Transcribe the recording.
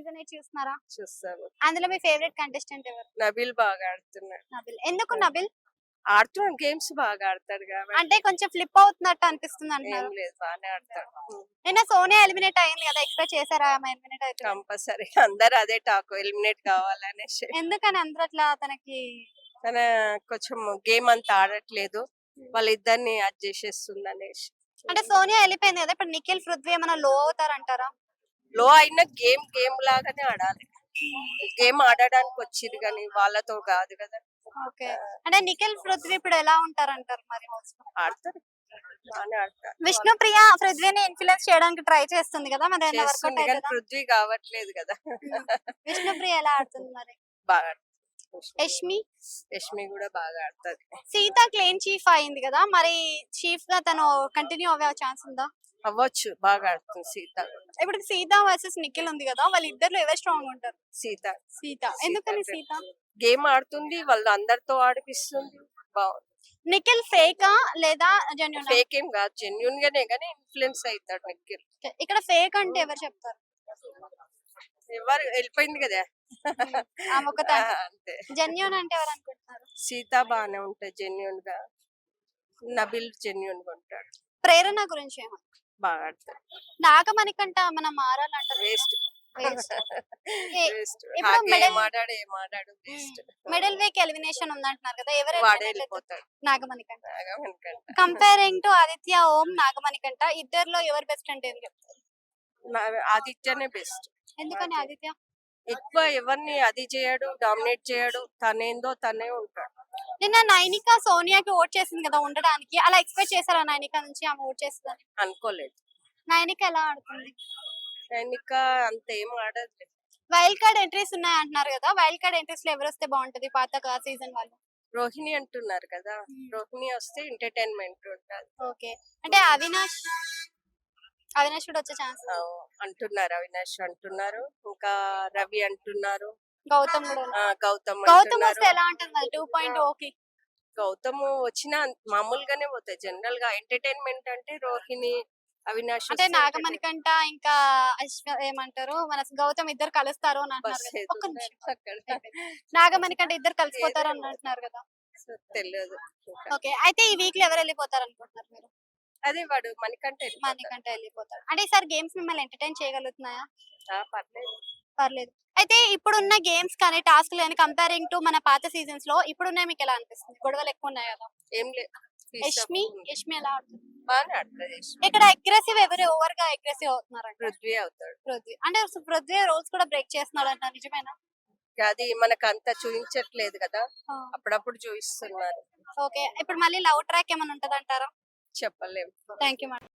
Season 8 చూస్తున్నారా? చూస్తాను. అందులో మీ ఫేవరెట్ కంటెస్టెంట్ ఎవరు? నబీల్ బాగా ఆడుతున్నాడు. నబిల్. ఎందుకు నబిల్? ఆడుతున్నాడు, గేమ్స్ బాగా ఆడతాడు కాబట్టి. అంటే కొంచెం ఫ్లిప్ అవుతున్నట్టు అనిపిస్తుంది ఏం అంటున్నారు. లేదు, బాగానే ఆడతాడు. నిన్న సోనియా ఎలిమినేట్ అయింది కదా, ఎక్స్పెక్ట్ చేశారా ఆమె ఎలిమినేట్ అయితే? కంపల్సరీ అందరు అదే టాక్, ఎలిమినేట్ కావాలనేసి. ఎందుకని అందరూ అట్లా తనకి? తన కొంచెం గేమ్ అంతా ఆడట్లేదు, వాళ్ళిద్దరిని అది చేసేస్తుంది అనేసి. అంటే సోనియా వెళ్ళిపోయింది కదా, ఇప్పుడు నిఖిల్ పృథ్వీ ఏమైనా లో అవుతారంటారా? లో అయిన గేమ్ లాగానే ఆడాలి. గేమ్ ఆడడానికి వచ్చింది కానీ వాళ్ళతో కాదు కదా. ఓకే. అంటే నిఖిల్ పృథ్వీ ఇప్పుడు ఎలా ఉంటారంటారు మరి హౌస్ లో? ఆడతారు, బాగానే ఆడతారు. విష్ణుప్రియ పృథ్వీని ఇన్ఫ్లుయెన్స్ చేయడానికి ట్రై చేస్తుంది కదా, మరి ఏమైనా వర్కౌట్ చేస్తుంది కానీ అవుతుందా? పృథ్వీ కావట్లేదు కదా. విష్ణుప్రియ ఎలా ఆడుతుంది మరి? బాగా ఆడుతుంది. యష్మి యష్మి కూడా బాగా ఆడుతుంది. సీత క్లీన్ చీఫ్ అయింది కదా, మరి చీఫ్ గా తను కంటిన్యూ అవ్వే ఛాన్స్ ఉందా? అవ్వచ్చు, బాగా ఆడుతుంది సీత కూడా. ఇప్పుడు సీత వర్సెస్ నిఖిల్ ఉంది కదా, వాళ్ళిద్దరు ఎవరు స్ట్రాంగ్ ఉంటారు? సీత సీత. ఎందుకని సీత? గేమ్ ఆడుతుంది, వాళ్ళు అందరితో ఆడిపిస్తుంది, బాగుంది. నిఖిల్ ఫేకా లేదా జెన్యూన్? ఫేక్ ఏం కాదు, జెన్యున్ గానే కానీ ఇన్ఫ్లుయెన్స్ అవుతాడు నిఖిల్. ఇక్కడ ఫేక్ అంటే ఎవరు చెప్తారు? ఎవరు వెళ్ళిపోయింది కదా. ఆమె ఒకతే. అంతే. జెన్యూన్ అంటే ఎవరు అనుకుంటున్నారు? సీత బాగానే ఉంటది జెన్యున్ గా, నబిల్ జెన్యున్ గా ఉంటాడు. ప్రేరణ గురించి ఏమో. బాగా ఆడతాడు. నాగమణికంట మనం మారాలంటారు. Waste Waste. వేస్ట్. ఇప్పుడు ఏం ఆడాడు వేస్ట్. మిడిల్ వీక్ ఎలిమినేషన్ ఉందంటున్నారు కదా, ఎవరు వాడే eliminate అవుతారు? వెళ్ళిపోతాడు. నాగమణికంట. నాగమణికంట. కంపేరింగ్ టు ఆదిత్య ఓం నాగమణికంట, ఇద్దరిలో ఎవరు బెస్ట్ అంటే ఏం చెప్తారు? ఆదిత్యనే బెస్ట్. ఎందుకని ఆదిత్య? ఎక్కువ ఎవరిని అది చేయడు, డామినేట్ చేయడు, తనేందో తనే ఉంటాడు. నిన్న నైనిక సోనియాకి ఓట్ చేసింది కదా ఉండడానికి, అలా ఎక్స్పెక్ట్ చేశారా నైనిక నుంచి ఆమె ఓట్ చేస్తుందని? అనుకోలేదు. నైనిక ఎలా ఆడుతుంది? ఇంకా అంత ఏం ఆడదు. వైల్డ్ కార్డ్ ఎంట్రీస్ ఉన్నాయి అంటున్నారు కదా, వైల్డ్ కార్డ్ ఎంట్రీస్ లో ఎవరు వస్తే బాగుంటది పాత సీజన్ వాళ్ళు? రోహిణి అంటున్నారు కదా, రోహిణి వస్తే ఎంటర్టైన్మెంట్ ఉంటది. ఓకే. అంటే అవినాష్ కూడా వచ్చే ఛాన్స్? అంటున్నారు, అవినాష్ అంటున్నారు, ఇంకా రవి అంటున్నారు, గౌతమ్ కూడా. గౌతమ్ గౌతమ్ వస్తే అంటున్నారు. ఎలా ఉంటుంది మరి 2.0 కి? గౌతమ్ వచ్చినా మామూలుగానే పోతాయి. జనరల్ గా ఎంటర్టైన్మెంట్ అంటే రోహిణి, అవినాష్ అంటే నాగమణికంట ఇంకా ఏమంటారు మన గౌతమ్ ఇద్దరు కలుస్తారు అని అంటున్నారు బస్ కదా. ఒక్క నిమిషం. నాగమణికంట ఇద్దరు కలిసిపోతారు అని అంటున్నారు కదా. తెలియదు. ఓకే. అయితే ఈ వీక్ లో ఎవరు వెళ్ళిపోతారు అనుకుంటున్నారు మీరు? అదే వాడు మణికంటే మణికంట వెళ్ళిపోతారు. అంటే ఈసారి గేమ్స్ మిమ్మల్ని ఎంటర్టైన్ చేయగలుగుతున్నాయా? పర్లేదు. పర్లేదు. అయితే ఇప్పుడున్న గేమ్స్ కానీ టాస్క్ కానీ కంపేరింగ్ టు మన పాత సీజన్స్ లో ఇప్పుడున్నాయి మీకు ఎలా అనిపిస్తుంది? గొడవలు ఎక్కువ ఉన్నాయి కదా. ఏం లేదు. యష్మి ఎలా ఆడుతుంది? బాగానే ఆడుతుంది. ఇక్కడ అగ్రెసివ్ ఎవరు ఓవర్ గా అగ్రెసివ్ అవుతున్నారు? పృథ్వీ అవుతాడు. పృథ్వీ. అంటే పృథ్వీ రూల్స్ కూడా బ్రేక్ చేస్తున్నాడు అంట, నిజమేనా? అది మనకు అంత చూపించట్లేదు కదా, అప్పుడప్పుడు చూపిస్తున్నారు. ఓకే. ఇప్పుడు మళ్ళీ లవ్ ట్రాక్ ఏమైనా ఉంటదంటారా? చెప్పలేము. Thank you madam.